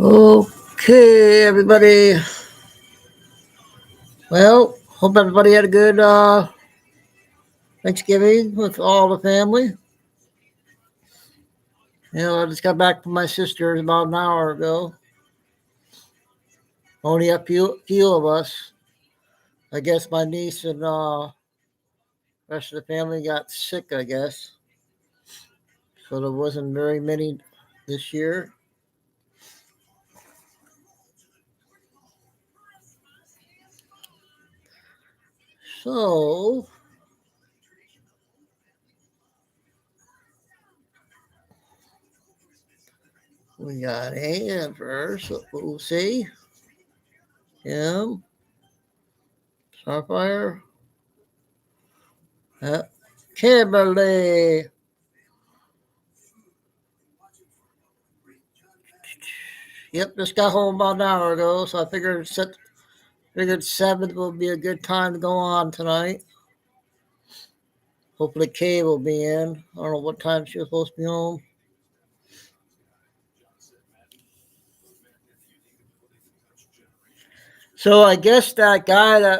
Okay, everybody. Well, hope everybody had a good Thanksgiving with all the family. I just got back from my sister's about an hour ago. Only a few of us. I guess my niece and rest of the family got sick. I guess so. There wasn't very many this year. So we got Ann first. We'll see him. Starfire. Uh, Kimberly. Yep, just got home about an hour ago, so I figured 7th will be a good time to go on tonight. Hopefully Kay will be in. I don't know what time she was supposed to be home. So I guess that guy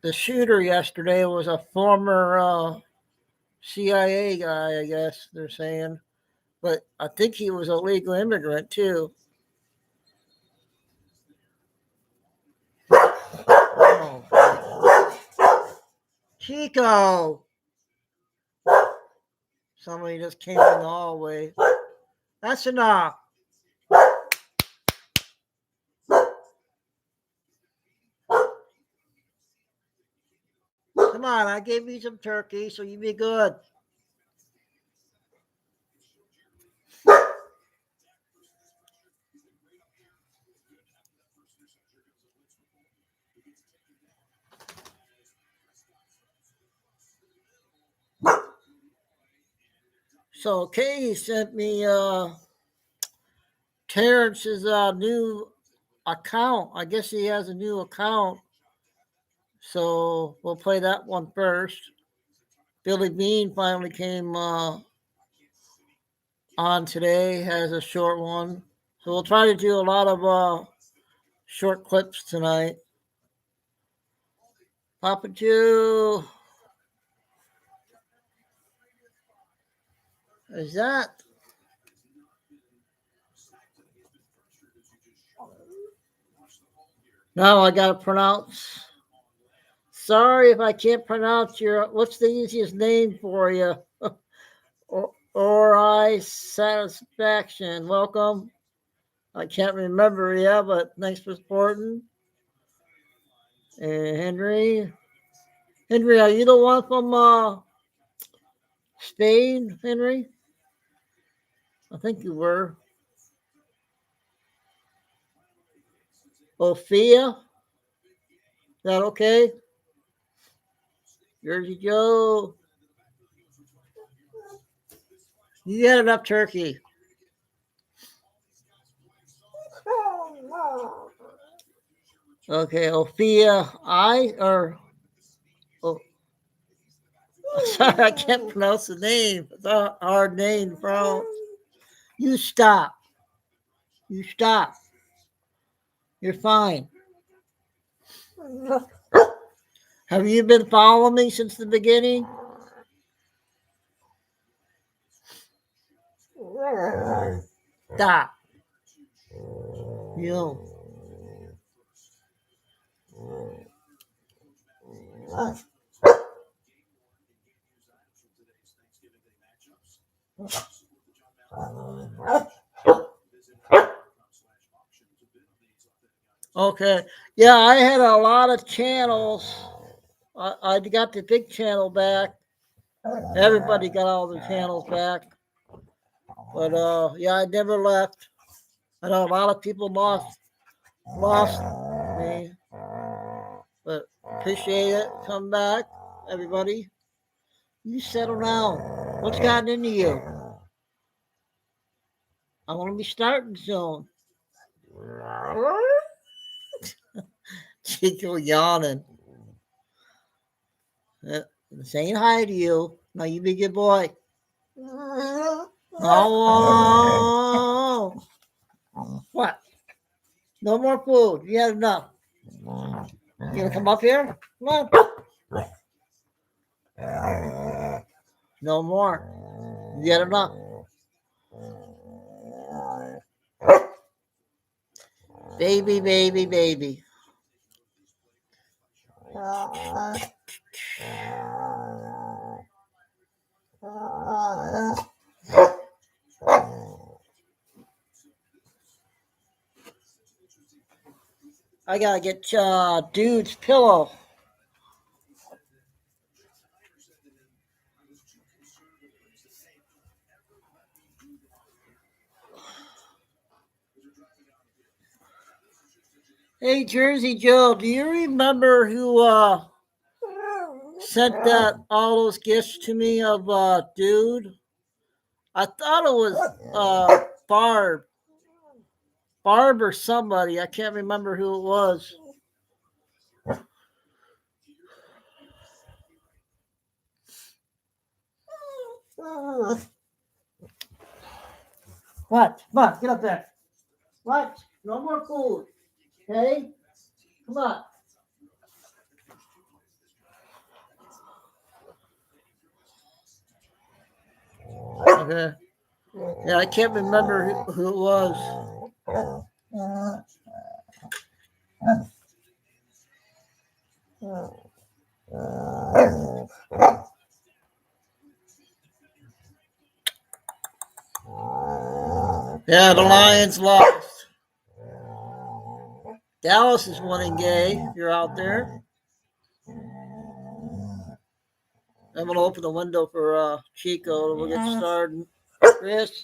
the shooter yesterday was a former CIA guy, I guess they're saying. But I think he was a legal immigrant too. Oh, Chico! Somebody just came in the hallway. That's enough. Come on, I gave you some turkey, so you be good. So Kay sent me Terrence's new account. I guess he has a new account. So we'll play that one first. Billy Bean finally came on today, has a short one. So we'll try to do a lot of short clips tonight. Papa Jew. Is that? Now I got to pronounce. Sorry if I can't pronounce your. What's the easiest name for you? or I satisfaction. Welcome. I can't remember yet, but thanks for supporting. And Henry. Henry, are you the one from Spain, Henry? I think you were. Ophia? Is that okay? Jersey Joe. You had enough turkey. Okay, Ophia. Oh, sorry, I can't pronounce the name. It's a hard name to pronounce. You stop. You stop. You're fine. Have you been following me since the beginning? Stop. You. Okay. Yeah, I had a lot of channels. I got the big channel back. Everybody got all the channels back. But yeah, I never left. I know a lot of people lost me. But appreciate it. Come back, everybody. You settle down. What's gotten into you? I want to be starting soon. Chico yawning. Saying hi to you. Now you be a good boy. Oh, what? No more food. You had enough. You gonna come up here? Come on. No more. You had enough. Baby, baby, baby. I gotta get dude's pillow. Hey, Jersey Joe, do you remember who sent that all those gifts to me of dude? I thought it was Barb or somebody. I can't remember who it was. What? Come on, get up there. What? No more food. Okay? Come on. Okay. Yeah, I can't remember who it was. Yeah, the Lions lost. Dallas is winning, Gay. You're out there. I'm going to open the window for Chico. We'll get started. Chris?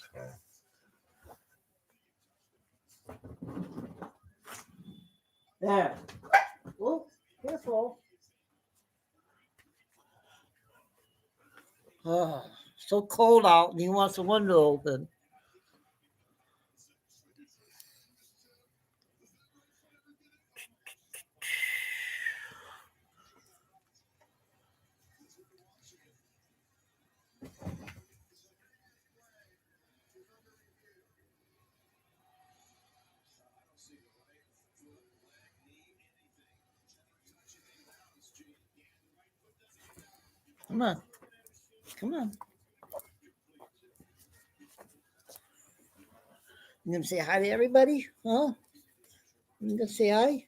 There. Oh, careful. Oh, so cold out, and he wants the window open. Come on. Come on. You gonna say hi to everybody? Huh? You gonna say hi?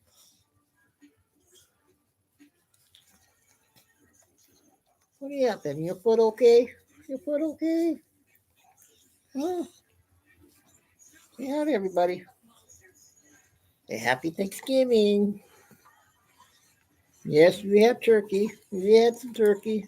What happened? Your foot okay? Your foot okay? Huh? Say hi to everybody. Say happy Thanksgiving. Yes, we had turkey. We had some turkey.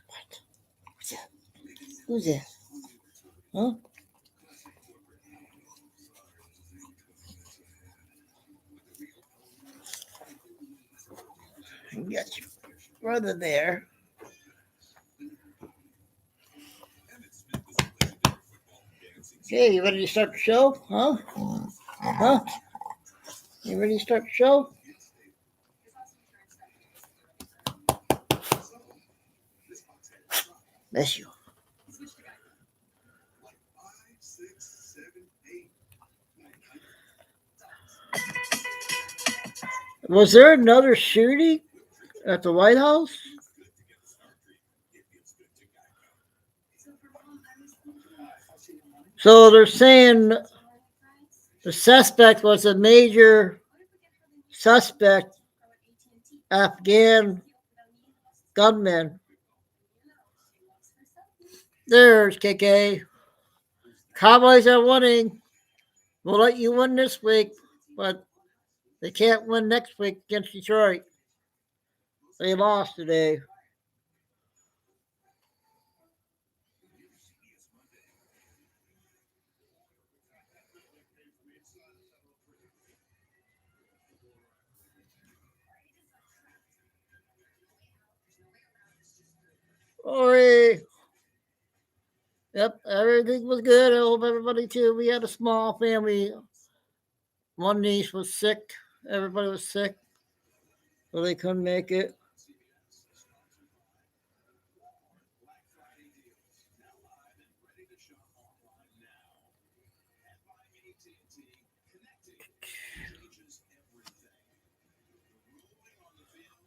What? What's that? Who's that? Huh? You got your brother there. Okay, you ready to start the show? Huh? Huh? You ready to start the show? Bless you. Was there another shooting at the White House? So they're saying the suspect was a major suspect, Afghan gunman. There's KK. Cowboys are winning. We'll let you win this week, but they can't win next week against Detroit. They lost today. Sorry. Yep, everything was good. I hope everybody too. We had a small family. One niece was sick. Everybody was sick. so they couldn't make it.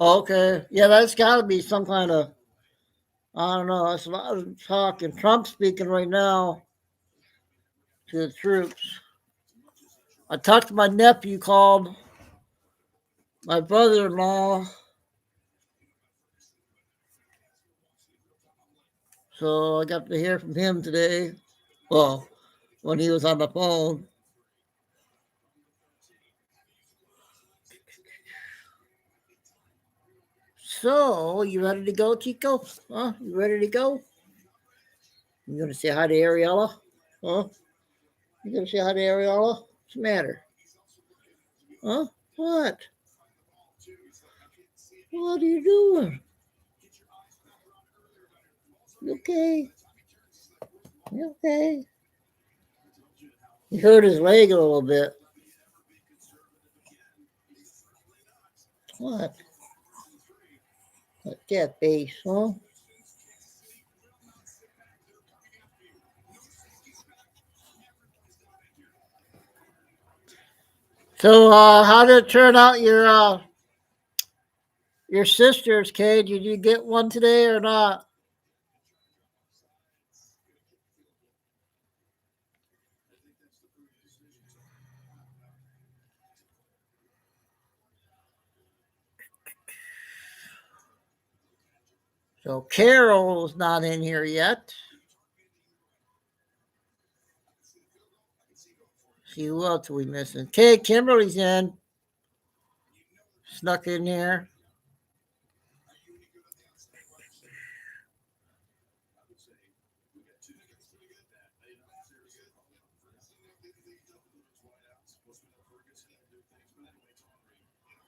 Okay, yeah, that's got to be some kind of, I don't know. That's a lot of talking. Trump's speaking right now to the troops. I talked to my nephew, called my brother-in-law, so I got to hear from him today. Well, when he was on the phone. So, you ready to go, Chico? Huh? You ready to go? You gonna say hi to Ariella? Huh? You gonna say hi to Ariella? What's the matter? Huh? What? What are you doing? You okay? You okay? He hurt his leg a little bit. What? Like that face, huh? So, how did it turn out your sister's, Kay? Did you get one today or not? So Carol's not in here yet. See who else are we missing? Kay, Kimberly's in. Snuck in here.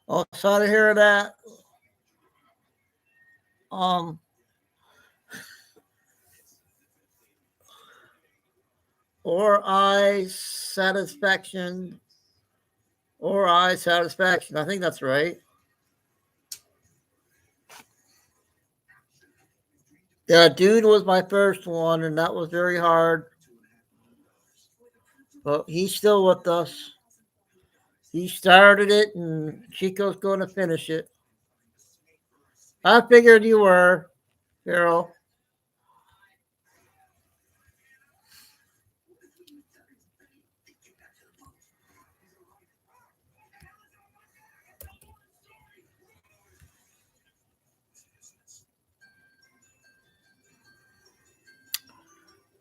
Oh, sorry to hear that. Um, or eye satisfaction. Or eye satisfaction. I think that's right. Yeah, dude was my first one, and that was very hard. But he's still with us. He started it, and Chico's going to finish it. I figured you were, Carol.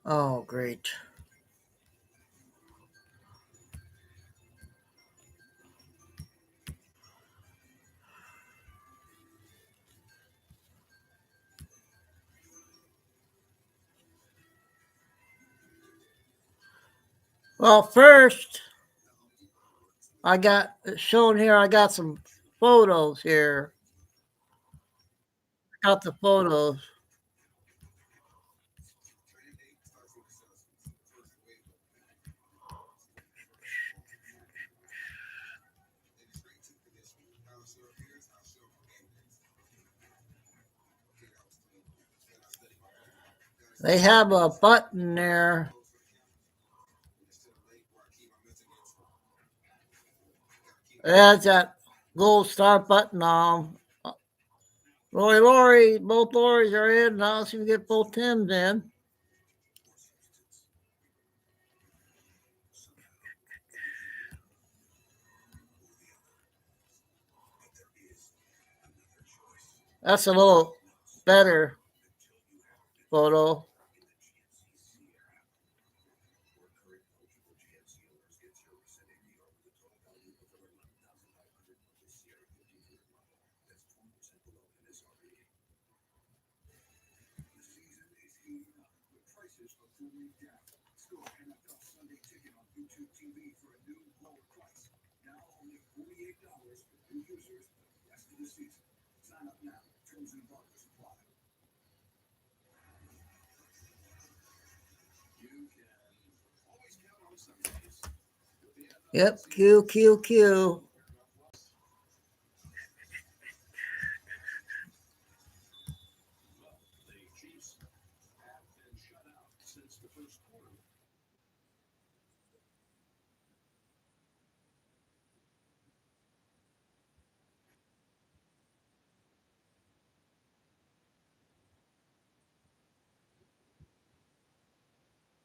Oh, great. Well, first, I got shown here. I got some photos here. Got the photos. They have a button there. It has that gold star button on. Lori, both Loris are in. Now see if we get both Tims in. That's a little better photo. Yep, Q, Q, Q.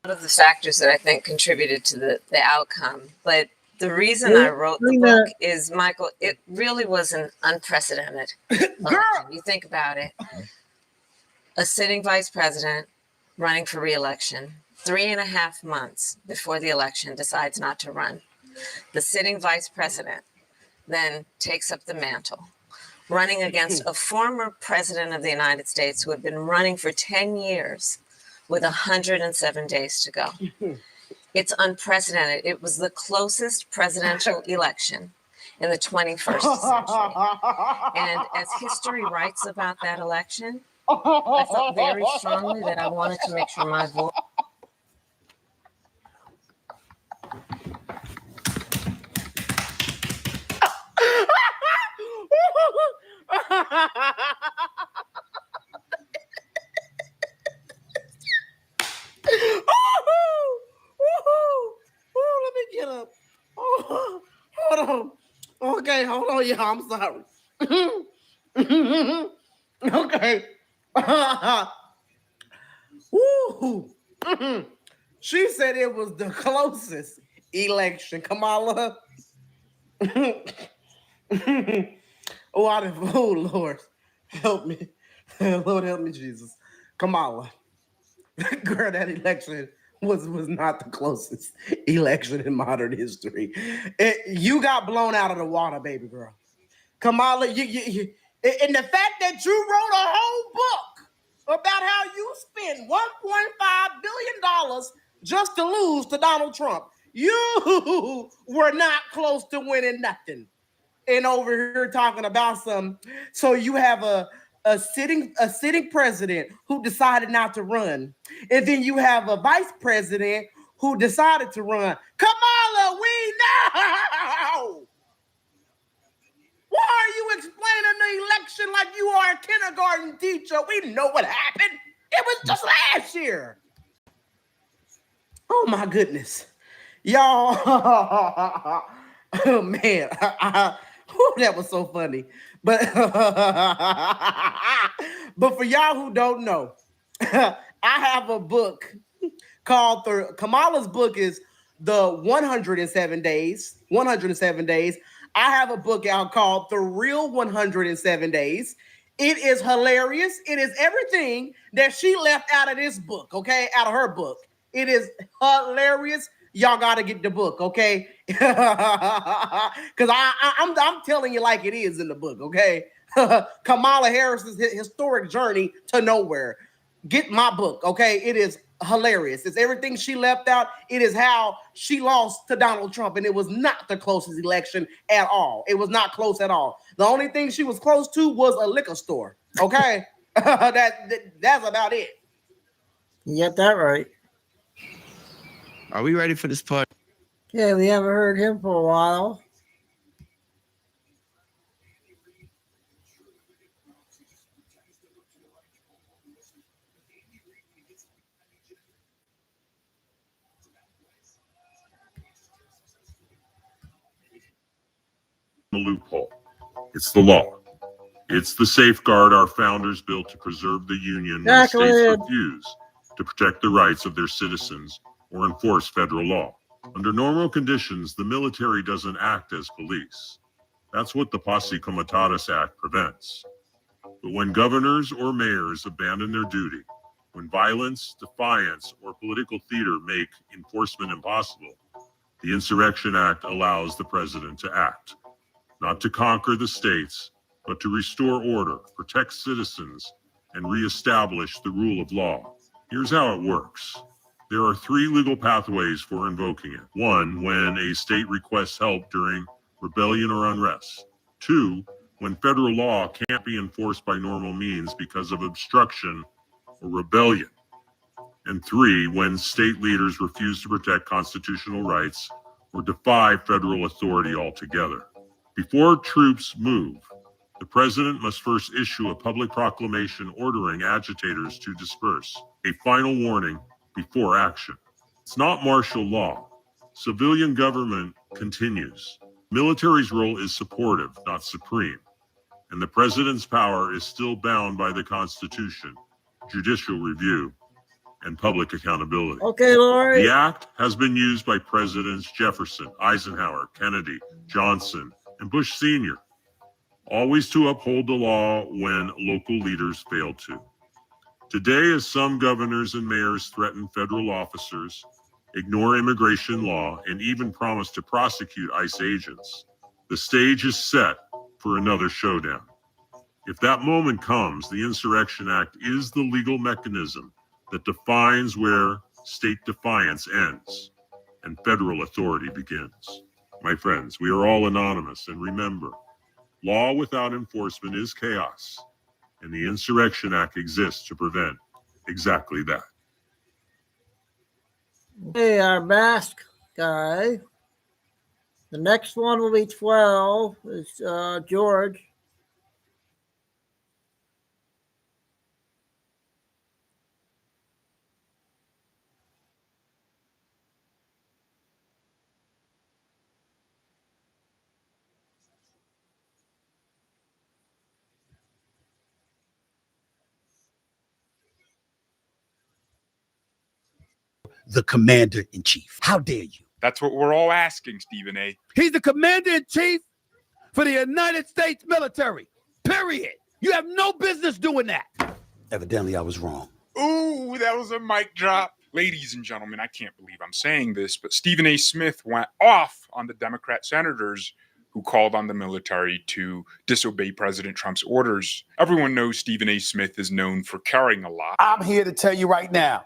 One of the factors that I think contributed to the outcome. But the reason I wrote the book is, Michael, it really was an unprecedented election. You think about it. A sitting vice president running for re-election 3.5 months before the election decides not to run. The sitting vice president then takes up the mantle, running against a former president of the United States who had been running for 10 years with 107 days to go. It's unprecedented. It was the closest presidential election in the 21st century. And as history writes about that election, I felt very strongly that I wanted to make sure my voice. Let me get up. Oh, hold on. Okay, hold on, y'all. I'm sorry. Okay. She said it was the closest election. Kamala. Oh, Lord. Help me. Lord, help me, Jesus. Kamala. Girl, that election was not the closest election in modern history. You got blown out of the water, baby girl. Kamala, you and the fact that you wrote a whole book about how you spent $1.5 billion just to lose to Donald Trump. You were not close to winning nothing. And over here talking about so you have a sitting president who decided not to run, and then you have a vice president who decided to run. Kamala, we know. Why are you explaining the election like you are a kindergarten teacher? We know what happened. It was just last year. Oh my goodness, y'all. Oh man, that was so funny. But but for y'all who don't know, I have a book called Kamala's book is the 107 days. 107 days. I have a book out called The Real 107 Days. It is hilarious. It is everything that she left out of this book, okay? Out of her book. It is hilarious. Y'all got to get the book, okay? Because I'm telling you like it is in the book, okay? Kamala Harris's historic journey to nowhere. Get my book, okay? It is hilarious. It's everything she left out. It is how she lost to Donald Trump, and it was not the closest election at all. It was not close at all. The only thing she was close to was a liquor store, okay? That's about it. You get that right. Are we ready for this part? Yeah, we haven't heard him for a while. The loophole. It's the law. It's the safeguard our founders built to preserve the Union when states refuse to protect the rights of their citizens or enforce federal law. Under normal conditions, the military doesn't act as police. That's what the Posse Comitatus Act prevents. But when governors or mayors abandon their duty, when violence, defiance, or political theater make enforcement impossible, the Insurrection Act allows the president to act. Not to conquer the states, but to restore order, protect citizens, and reestablish the rule of law. Here's how it works. There are 3 legal pathways for invoking it. 1, when a state requests help during rebellion or unrest. 2, when federal law can't be enforced by normal means because of obstruction or rebellion. And 3, when state leaders refuse to protect constitutional rights or defy federal authority altogether. Before troops move, the president must first issue a public proclamation ordering agitators to disperse, a final warning before action. It's not martial law. Civilian government continues. Military's role is supportive, not supreme. And the president's power is still bound by the Constitution, judicial review, and public accountability. Okay, Lori. The act has been used by Presidents Jefferson, Eisenhower, Kennedy, Johnson, and Bush Sr., always to uphold the law when local leaders fail to. Today, as some governors and mayors threaten federal officers, ignore immigration law, and even promise to prosecute ICE agents, the stage is set for another showdown. If that moment comes, the Insurrection Act is the legal mechanism that defines where state defiance ends and federal authority begins. My friends, we are all anonymous, and remember, law without enforcement is chaos, and the Insurrection Act exists to prevent exactly that. Okay, our mask guy. The next one will be 12. Is George. The commander-in-chief. How dare you? That's what we're all asking, Stephen A. He's the commander-in-chief for the United States military, period. You have no business doing that. Evidently, I was wrong. Ooh, that was a mic drop. Ladies and gentlemen, I can't believe I'm saying this, but Stephen A. Smith went off on the Democrat senators who called on the military to disobey President Trump's orders. Everyone knows Stephen A. Smith is known for caring a lot. I'm here to tell you right now,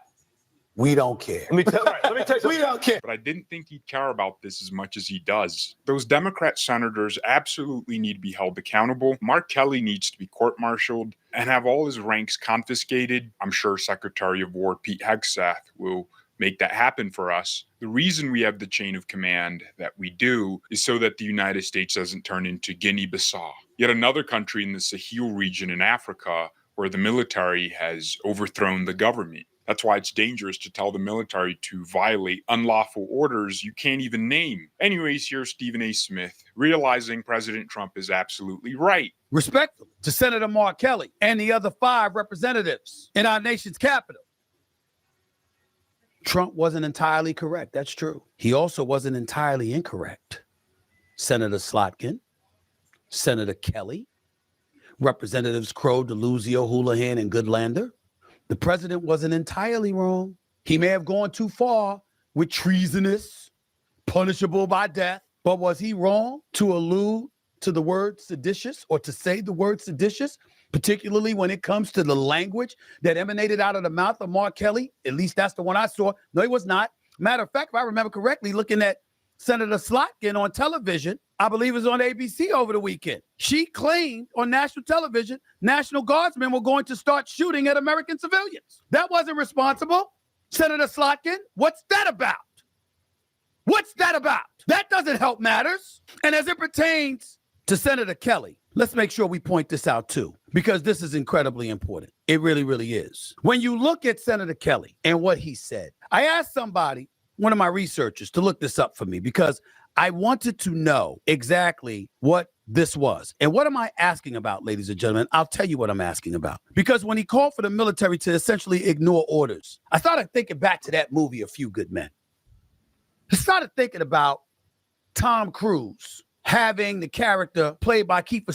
we don't care. Let me tell you We don't care. But I didn't think he'd care about this as much as he does. Those Democrat senators absolutely need to be held accountable. Mark Kelly needs to be court-martialed and have all his ranks confiscated. I'm sure Secretary of War Pete Hegseth will make that happen for us. The reason we have the chain of command that we do is so that the United States doesn't turn into Guinea-Bissau, yet another country in the Sahel region in Africa where the military has overthrown the government. That's why it's dangerous to tell the military to violate unlawful orders you can't even name. Anyways, here's Stephen A. Smith realizing President Trump is absolutely right. Respectfully to Senator Mark Kelly and the other 5 representatives in our nation's capital. Trump wasn't entirely correct. That's true. He also wasn't entirely incorrect. Senator Slotkin, Senator Kelly, Representatives Crow, DeLuzio, Houlihan, and Goodlander. The president wasn't entirely wrong. He may have gone too far with treasonous, punishable by death, but was he wrong to allude to the word seditious or to say the word seditious, particularly when it comes to the language that emanated out of the mouth of Mark Kelly? At least that's the one I saw. No, he was not. Matter of fact, if I remember correctly, looking at Senator Slotkin on television, I believe it was on ABC over the weekend. She claimed on national television, National Guardsmen were going to start shooting at American civilians. That wasn't responsible. Senator Slotkin, what's that about? What's that about? That doesn't help matters. And as it pertains to Senator Kelly, let's make sure we point this out too, because this is incredibly important. It really, really is. When you look at Senator Kelly and what he said, I asked somebody, one of my researchers, to look this up for me because I wanted to know exactly what this was. And what am I asking about, ladies and gentlemen? I'll tell you what I'm asking about. Because when he called for the military to essentially ignore orders, I started thinking back to that movie, A Few Good Men. I started thinking about Tom Cruise having the character played by Kiefer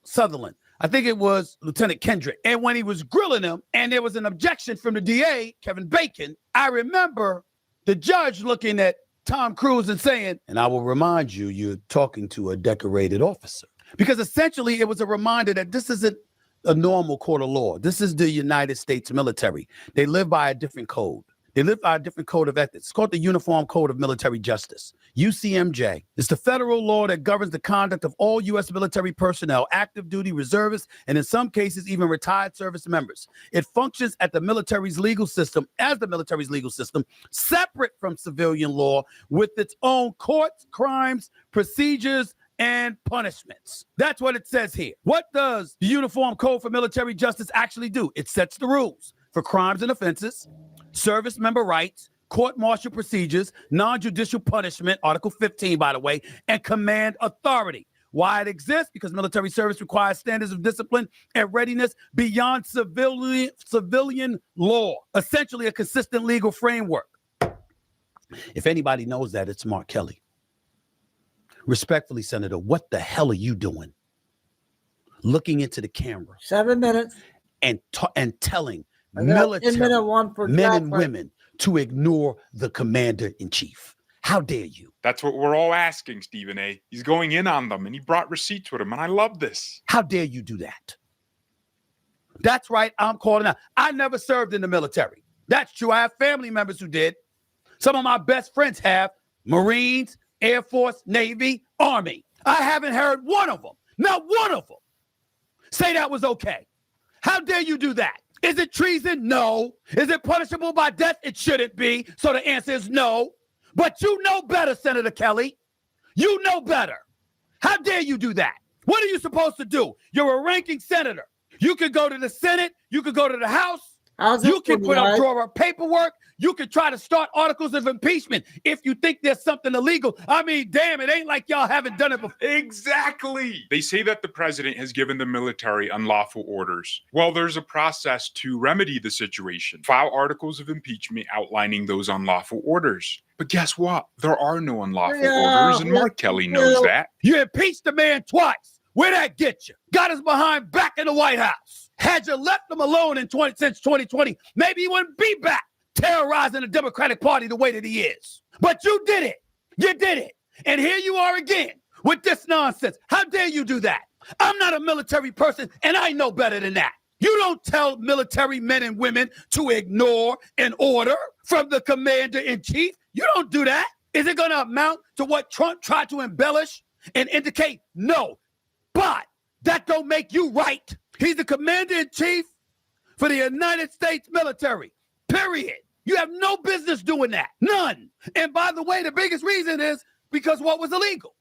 Sutherland. I think it was Lieutenant Kendrick. And when he was grilling him and there was an objection from the DA, Kevin Bacon, I remember the judge looking at Tom Cruise and saying, and I will remind you, you're talking to a decorated officer. Because essentially it was a reminder that this isn't a normal court of law. This is the United States military. They live by a different code. They live by a different code of ethics. It's called the Uniform Code of Military Justice, UCMJ. It's the federal law that governs the conduct of all U.S. military personnel, active duty reservists, and in some cases, even retired service members. It functions at the military's legal system, separate from civilian law, with its own courts, crimes, procedures, and punishments. That's what it says here. What does the Uniform Code for Military Justice actually do? It sets the rules for crimes and offenses, service member rights, court-martial procedures, non-judicial punishment, Article 15, by the way, and command authority. Why it exists? Because military service requires standards of discipline and readiness beyond civilian law, essentially a consistent legal framework. If anybody knows that, it's Mark Kelly. Respectfully, Senator, what the hell are you doing? Looking into the camera. 7 minutes. And telling military men and women to ignore the commander-in-chief. How dare you? That's what we're all asking, Stephen A. He's going in on them, and he brought receipts with him, and I love this. How dare you do that? That's right, I'm calling out. I never served in the military. That's true. I have family members who did. Some of my best friends have. Marines, Air Force, Navy, Army. I haven't heard one of them, not one of them, say that was okay. How dare you do that? Is it treason? No. Is it punishable by death? It shouldn't be. So the answer is no. But you know better, Senator Kelly. You know better. How dare you do that? What are you supposed to do? You're a ranking senator. You could go to the Senate. You could go to the House. You can put up drawer paperwork. You can try to start articles of impeachment if you think there's something illegal. I mean, damn, it ain't like y'all haven't done it before. Exactly. They say that the president has given the military unlawful orders. Well, there's a process to remedy the situation. File articles of impeachment outlining those unlawful orders. But guess what? There are no unlawful orders, and Mark Kelly knows that. You impeached the man twice. Where'd that get you? Got his behind back in the White House. Had you left him alone since 2020, maybe he wouldn't be back terrorizing the Democratic Party the way that he is. But you did it. You did it. And here you are again with this nonsense. How dare you do that? I'm not a military person, and I know better than that. You don't tell military men and women to ignore an order from the commander-in-chief. You don't do that. Is it going to amount to what Trump tried to embellish and indicate? No. But that don't make you right. He's the commander-in-chief for the United States military, period. You have no business doing that. None. And by the way, the biggest reason is because what was illegal?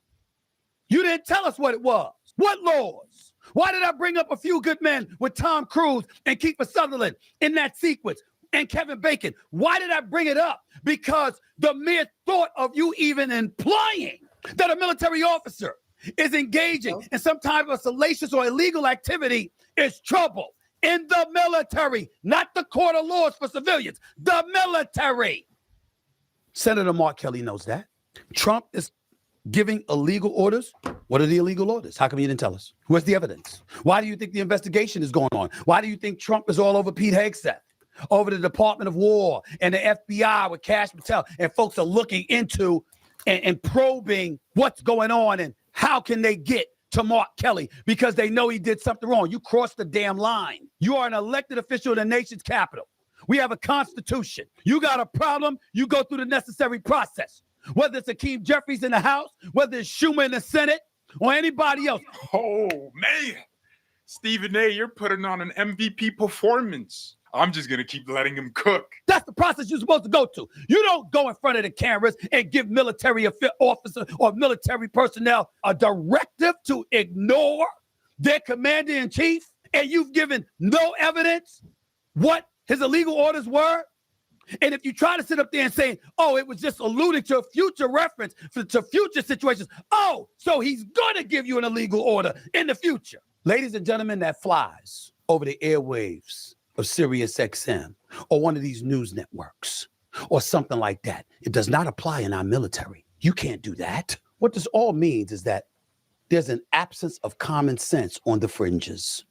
You didn't tell us what it was. What laws? Why did I bring up A Few Good Men with Tom Cruise and Kiefer Sutherland in that sequence and Kevin Bacon? Why did I bring it up? Because the mere thought of you even implying that a military officer is engaging in some type of salacious or illegal activity is trouble in the military, not the court of laws for civilians, the military. Senator Mark Kelly knows that. Trump is giving illegal orders. What are the illegal orders? How come you didn't tell us? Where's the evidence? Why do you think the investigation is going on? Why do you think Trump is all over Pete Hegseth, over the Department of War and the FBI with Kash Patel, and folks are looking into and probing what's going on and how can they get to Mark Kelly because they know he did something wrong. You crossed the damn line. You are an elected official in the nation's capital. We have a constitution. You got a problem, you go through the necessary process. Whether it's Hakeem Jeffries in the House, whether it's Schumer in the Senate, or anybody else. Oh, man. Stephen A., you're putting on an MVP performance. I'm just going to keep letting him cook. That's the process you're supposed to go to. You don't go in front of the cameras and give military officers or military personnel a directive to ignore their commander-in-chief, and you've given no evidence what his illegal orders were. And if you try to sit up there and say, oh, it was just alluding to a future reference to future situations. Oh, so he's going to give you an illegal order in the future. Ladies and gentlemen, that flies over the airwaves of Sirius XM or one of these news networks or something like that. It does not apply in our military. You can't do that. What this all means is that there's an absence of common sense on the fringes.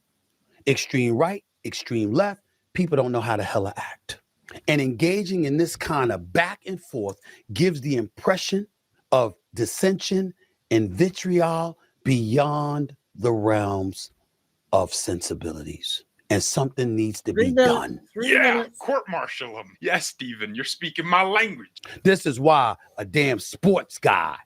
Extreme right, extreme left, people don't know how the hell to act. And engaging in this kind of back and forth gives the impression of dissension and vitriol beyond the realms of sensibilities. And something needs to be done. Court-martial him. Yes, Stephen, you're speaking my language. This is why a damn sports guy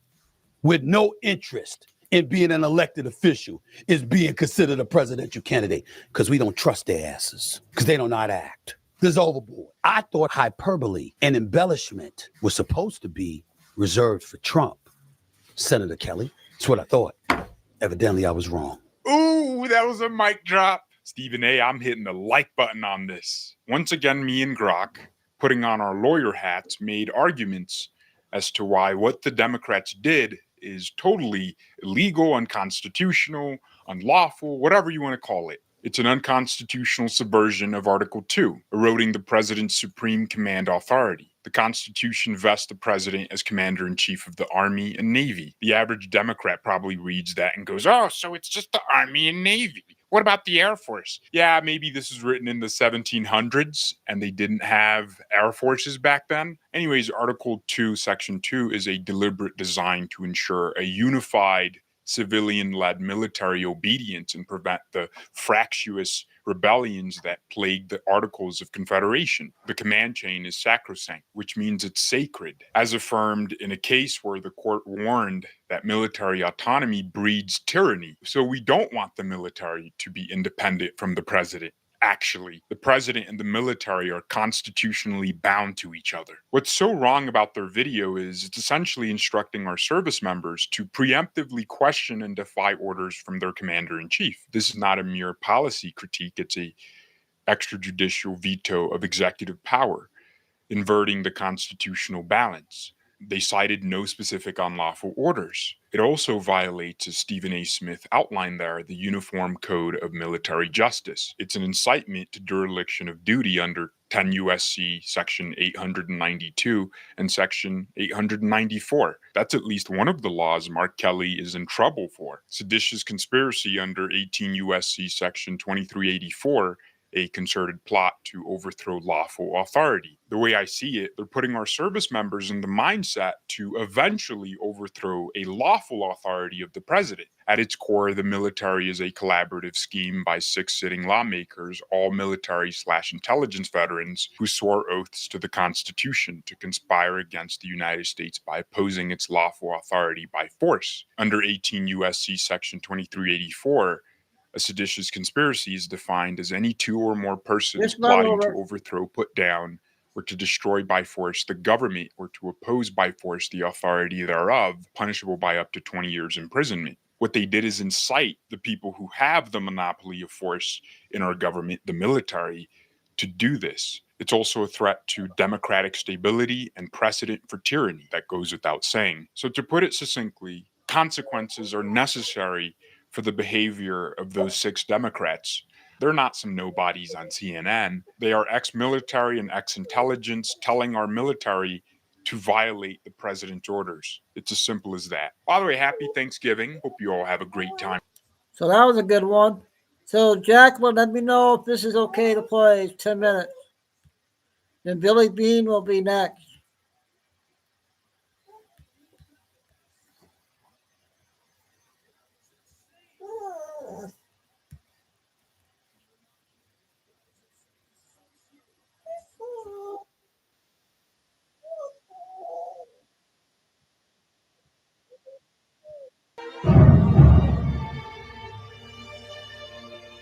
with no interest in being an elected official is being considered a presidential candidate, because we don't trust their asses, because they don't know how to act. This is overboard. I thought hyperbole and embellishment was supposed to be reserved for Trump. Senator Kelly, that's what I thought. Evidently, I was wrong. Ooh, that was a mic drop. Stephen A., I'm hitting the like button on this. Once again, me and Grok putting on our lawyer hats, made arguments as to why what the Democrats did is totally illegal, unconstitutional, unlawful, whatever you want to call it. It's an unconstitutional subversion of Article 2, eroding the president's supreme command authority. The Constitution vests the president as commander-in-chief of the Army and Navy. The average Democrat probably reads that and goes, oh, so it's just the Army and Navy. What about the Air Force? Yeah, maybe this was written in the 1700s and they didn't have air forces back then. Anyways, Article 2, Section 2 is a deliberate design to ensure a unified civilian-led military obedience and prevent the fractious rebellions that plague the Articles of Confederation. The command chain is sacrosanct, which means it's sacred, as affirmed in a case where the court warned that military autonomy breeds tyranny. So we don't want the military to be independent from the president. Actually, the president and the military are constitutionally bound to each other. What's so wrong about their video is it's essentially instructing our service members to preemptively question and defy orders from their commander-in-chief. This is not a mere policy critique, it's a extrajudicial veto of executive power, inverting the constitutional balance. They cited no specific unlawful orders. It also violates, as Stephen A. Smith outlined there, the Uniform Code of Military Justice. It's an incitement to dereliction of duty under 10 U.S.C. Section 892 and Section 894. That's at least one of the laws Mark Kelly is in trouble for. Seditious conspiracy under 18 U.S.C. Section 2384, a concerted plot to overthrow lawful authority. The way I see it, they're putting our service members in the mindset to eventually overthrow a lawful authority of the president. At its core, the military is a collaborative scheme by 6 sitting lawmakers, all military/intelligence veterans who swore oaths to the Constitution to conspire against the United States by opposing its lawful authority by force. Under 18 U.S.C. Section 2384, a seditious conspiracy is defined as any 2 or more persons plotting to overthrow, put down, or to destroy by force the government or to oppose by force the authority thereof, punishable by up to 20 years imprisonment. What they did is incite the people who have the monopoly of force in our government, the military, to do this. It's also a threat to democratic stability and precedent for tyranny. That goes without saying. So to put it succinctly, consequences are necessary for the behavior of those 6 Democrats. They're not some nobodies on CNN. They are ex-military and ex-intelligence telling our military to violate the president's orders. It's as simple as that. By the way, happy Thanksgiving. Hope you all have a great time. So that was a good one. So Jacqueline, let me know if this is okay to play. It's 10 minutes. Then Billy Bean will be next.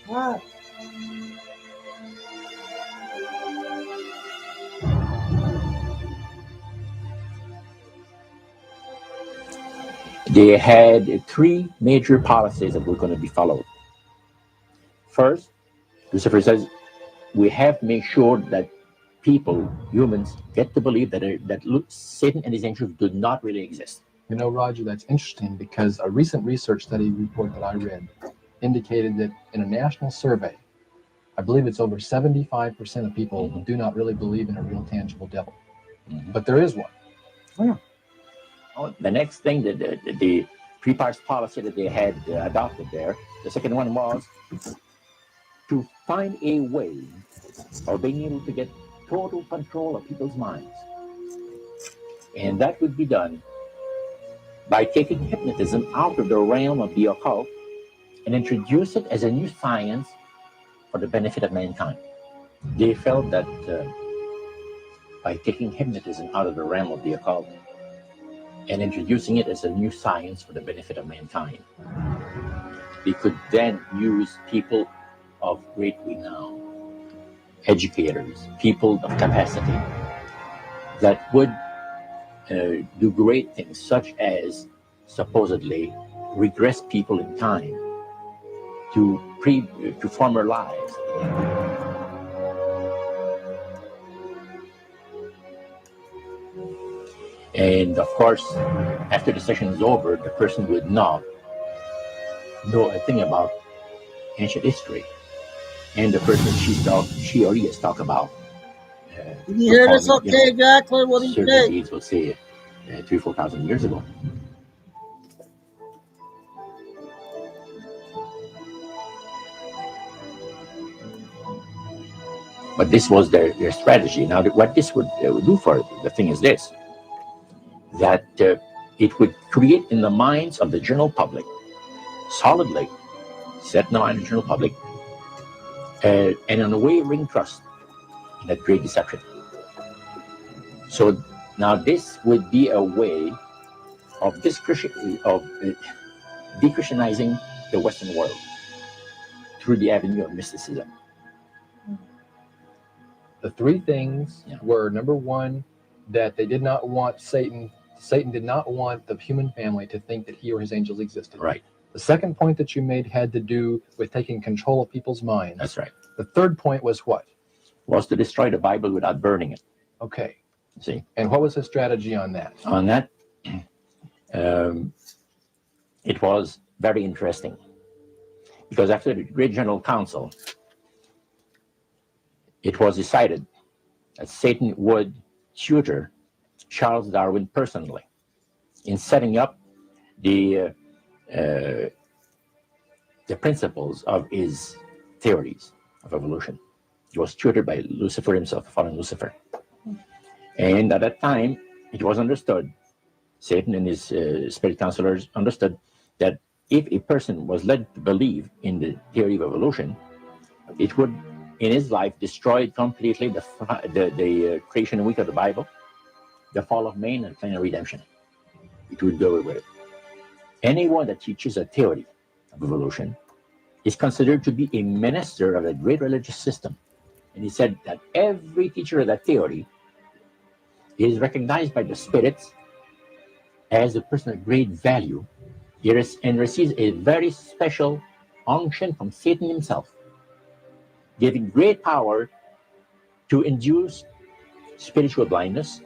What? They had 3 major policies that were going to be followed. First, Lucifer says, we have to make sure that people, humans, get to believe that Satan and his angels do not really exist. You know, Roger, that's interesting because a recent research study report that I read indicated that in a national survey, I believe it's over 75% of people do not really believe in a real tangible devil. But there is one. Oh, yeah. Oh, the next thing, the 3 parts policy that they had adopted there, the second one was to find a way of being able to get total control of people's minds. And that would be done by taking hypnotism out of the realm of the occult and introduce it as a new science for the benefit of mankind. They felt that by taking hypnotism out of the realm of the occult and introducing it as a new science for the benefit of mankind, they could then use people of great renown, educators, people of capacity, that would do great things, such as supposedly regress people in time to former lives. And of course, after the session is over, the person would not know a thing about ancient history. And the person she or he has talked about. Did you hear this okay, Jacqueline? What do you certain think? deeds, we'll say, 3,000-4,000 years ago. But this was their strategy. Now, what this would do for the thing is this, that it would create in the minds of the general public, solidly set in the mind of the general public, an unwavering trust in that great deception. So now this would be a way of de-Christianizing the Western world through the avenue of mysticism. The three things were, number one, that they did not want Satan did not want the human family to think that he or his angels existed. Right. The second point that you made had to do with taking control of people's minds. That's right. The third point was what? Was to destroy the Bible without burning it. Okay. See? And what was his strategy on that? On that, it was very interesting. Because after the Great General Council, it was decided that Satan would tutor Charles Darwin personally in setting up the principles of his theories of evolution. He was tutored by Lucifer himself, fallen Lucifer. And at that time, it was understood, Satan and his spirit counselors understood that if a person was led to believe in the theory of evolution, it would, in his life, destroy completely the creation week of the Bible, the fall of man, and plan of redemption. It would go away with it. Anyone that teaches a theory of evolution is considered to be a minister of a great religious system. And he said that every teacher of that theory is recognized by the spirits as a person of great value and receives a very special unction from Satan himself, giving great power to induce spiritual blindness,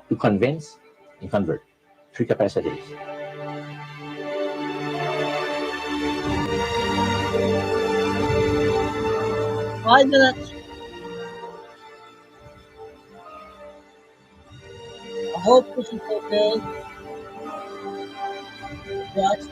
to convince and convert. Three capacities. 5 minutes. I hope this is okay. Jackson.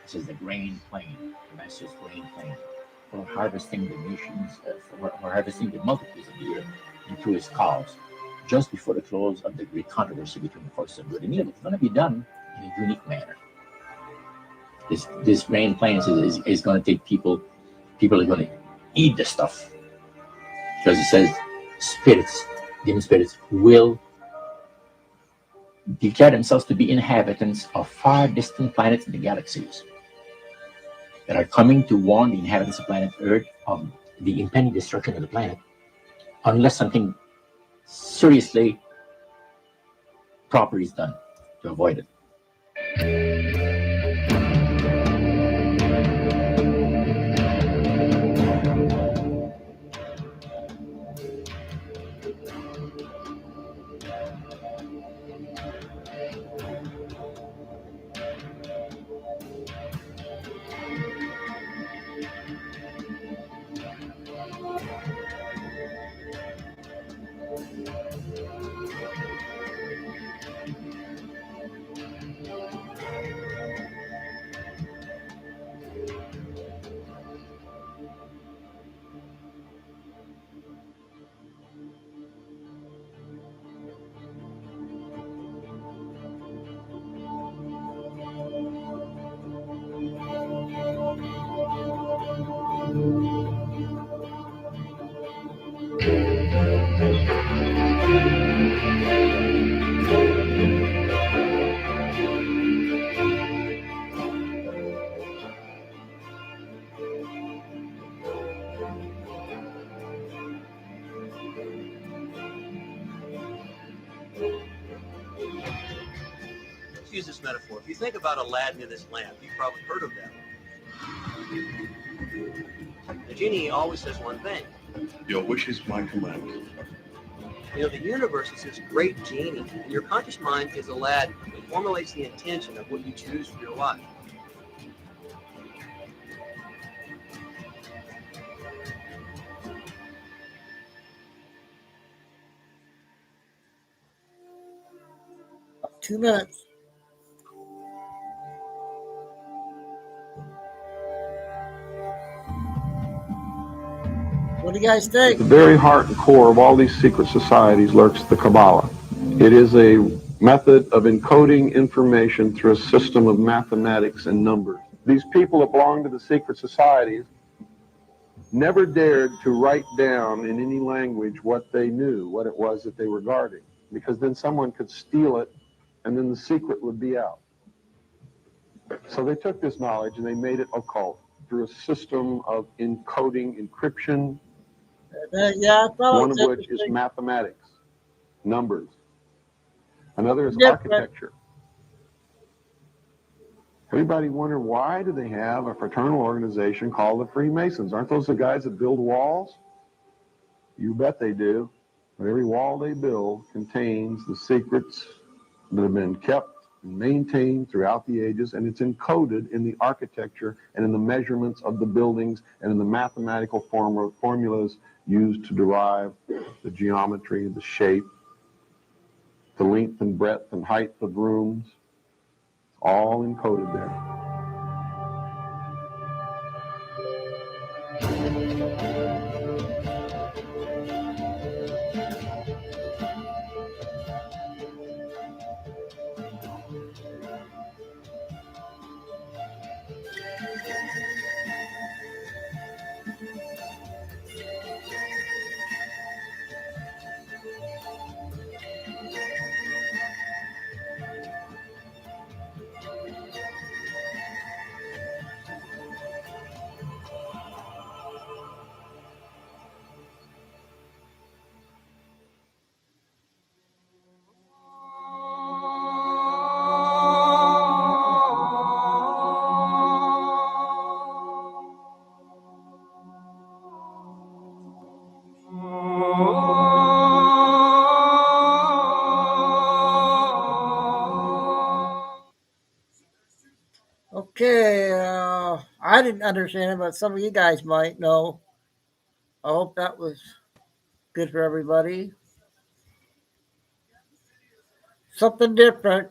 This is the grain plain, the master's grain plain, for harvesting the nations, for harvesting the multitudes of the earth into his cause, just before the close of the great controversy between the forces of good and evil. It's going to be done in a unique manner. This grain plain is going to take people are going to eat the stuff. Because it says spirits, demon spirits, will declare themselves to be inhabitants of far distant planets in the galaxies that are coming to warn the inhabitants of planet Earth of the impending destruction of the planet, unless something seriously proper is done to avoid it. use this metaphor. If you think about Aladdin and his lamp, you've probably heard of that. The genie always says one thing. Your wish is my command. You know, the universe is this great genie, and your conscious mind is Aladdin. It formulates the intention of what you choose for your life. Two minutes. What do you guys think? At the very heart and core of all these secret societies lurks the Kabbalah. It is a method of encoding information through a system of mathematics and numbers. These people that belong to the secret societies never dared to write down in any language what they knew, what it was that they were guarding, because then someone could steal it and then the secret would be out. So they took this knowledge and they made it occult through a system of encoding, encryption, Yeah, I thought one of which is mathematics, numbers. Another is architecture. Everybody wonder, why do they have a fraternal organization called the Freemasons? Aren't those the guys that build walls? You bet they do. But every wall they build contains the secrets that have been kept and maintained throughout the ages, and it's encoded in the architecture and in the measurements of the buildings and in the mathematical formulas used to derive the geometry, the shape, the length and breadth and height of rooms, all encoded there. Okay, I didn't understand it, but some of you guys might know. I hope that was good for everybody. Something different.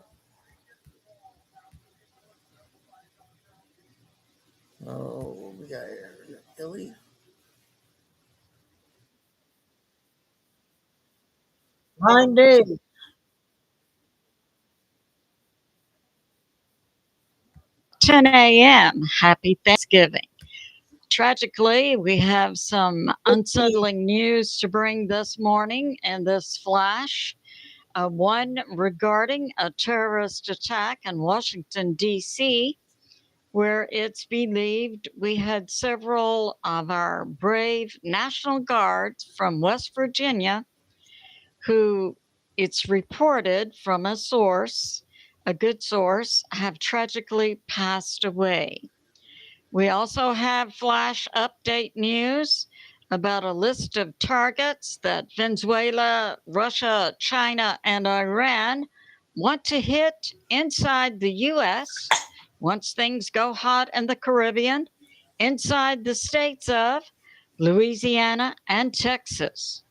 Oh, we got Billy. Nine days. A.m. Happy Thanksgiving. Tragically, we have some unsettling news to bring this morning in this flash. One regarding a terrorist attack in Washington, D.C., where it's believed we had several of our brave National Guards from West Virginia who, it's reported from a source, a good source, have tragically passed away. We also have flash update news about a list of targets that Venezuela, Russia, China, and Iran want to hit inside the U.S. once things go hot in the Caribbean, inside the states of Louisiana and Texas.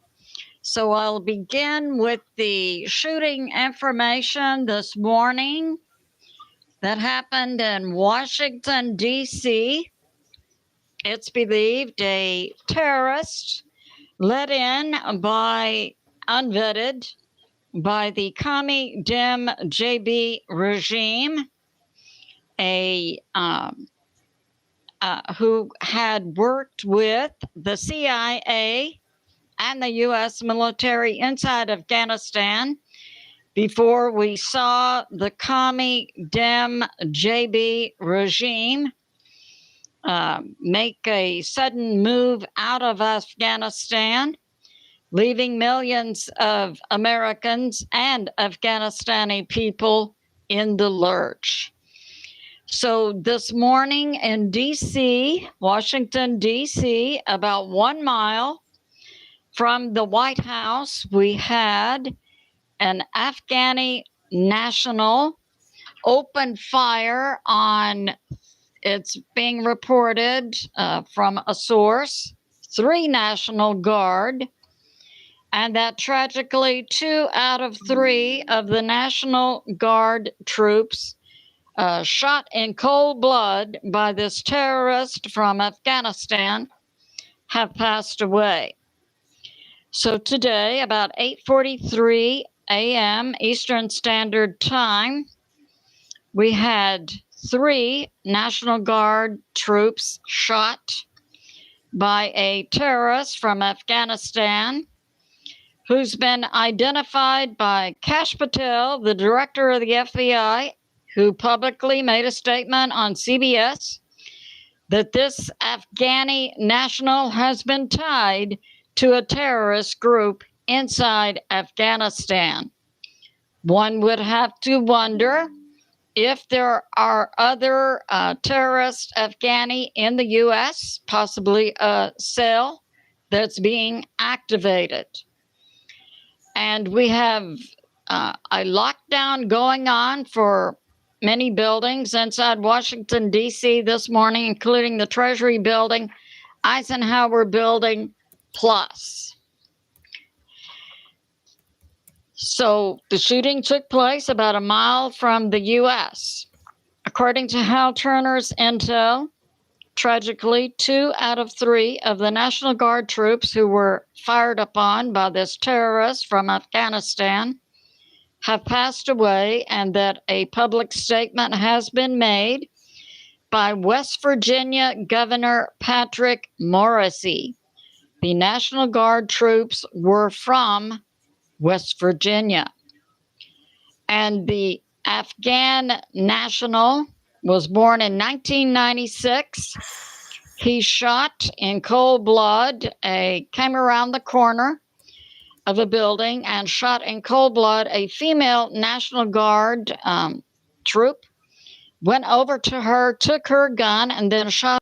So I'll begin with the shooting information this morning that happened in Washington, D.C. It's believed a terrorist led in by unvetted by the Commie Dem JB regime, who had worked with the CIA and the U.S. military inside Afghanistan before we saw the Commie Dem JB regime make a sudden move out of Afghanistan, leaving millions of Americans and Afghanistani people in the lurch. So this morning in D.C., Washington, D.C., about 1 mile from the White House, we had an Afghani national open fire on, it's being reported from a source, 3 National Guard, and that tragically 2 out of 3 of the National Guard troops shot in cold blood by this terrorist from Afghanistan have passed away. So today, about 8:43 a.m. Eastern Standard Time, we had 3 National Guard troops shot by a terrorist from Afghanistan who's been identified by Kash Patel, the director of the FBI, who publicly made a statement on CBS that this Afghani national has been tied to a terrorist group inside Afghanistan. One would have to wonder if there are other terrorist Afghani in the U.S., possibly a cell that's being activated. And we have a lockdown going on for many buildings inside Washington, D.C. this morning, including the Treasury Building, Eisenhower Building, plus. So the shooting took place about a mile from the U.S. According to Hal Turner's intel, tragically, 2 out of 3 of the National Guard troops who were fired upon by this terrorist from Afghanistan have passed away, and that a public statement has been made by West Virginia Governor Patrick Morrisey. The National Guard troops were from West Virginia. And the Afghan national was born in 1996. He shot in cold blood, came around the corner of a building and shot in cold blood a female National Guard troop, went over to her, took her gun, and then shot